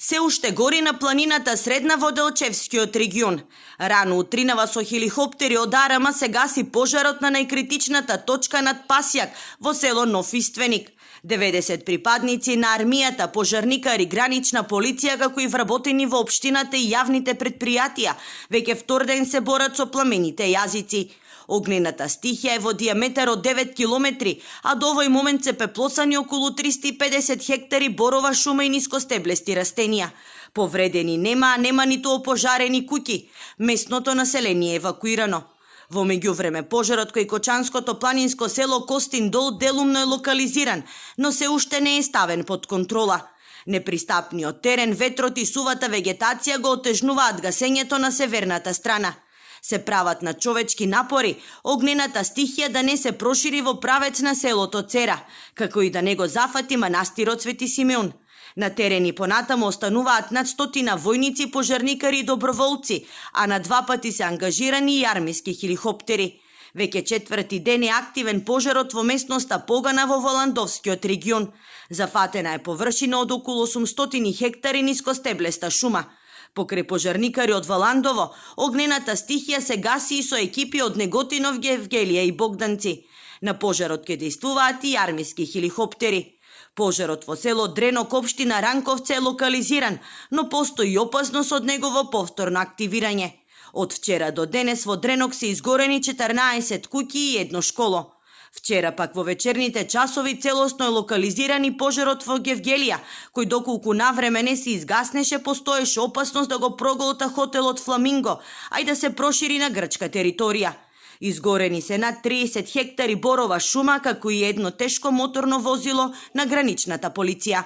Се уште гори на планината средна во Делчевскиот регион. Рано утринава со хеликоптери од Арама се гаси пожарот на најкритичната точка над Пасјак во село Нов Иственик. 90 припадници на армијата, пожарникари, гранична полиција, како и вработени во општината и јавните предпријатија, веќе втор ден се борат со пламените јазици. Огнената стихија е во диаметар од 9 километри, а до овој момент се пеплосани околу 350 хектари борова шума и нискостеблести растенија. Повредени нема ниту опожарени куќи. Местното население е евакуирано. Во меѓувреме, пожарот кој Кочанското планинско село Костин Дол делумно е локализиран, но се уште не е ставен под контрола. Непристапниот терен, ветрот и сувата вегетација го отежнуваат гасењето на северната страна. Се прават на човечки напори огнената стихија да не се прошири во правец на селото Цера, како и да не го зафати манастирот Свети Симеон. На терени понатаму остануваат над 100 војници, пожарникари и доброволци, а на 2 пати се ангажирани и армиски хеликоптери. Веќе 4ти ден е активен пожарот во местноста Погана во Воландовскиот регион. Зафатена е површина од околу 800 хектари нискостеблеста шума. Покрај пожарникари од Валандово, огнената стихија се гаси и со екипи од Неготинов, Гевгелија и Богданци. На пожарот ке действуваат и армиски хеликоптери. Пожарот во село Дренок, општина Ранковце е локализиран, но постои опасност од негово повторно активирање. Од вчера до денес во Дренок се изгорени 14 куќи и едно школо. Вчера пак во вечерните часови целосно е локализиран и пожарот во Гевгелија, кој доколку навреме не се изгаснеше, постоеше опасност да го проголта хотелот Фламинго, а и да се прошири на грчка територија. Изгорени се над 30 хектари борова шума, како и едно тешко моторно возило на граничната полиција.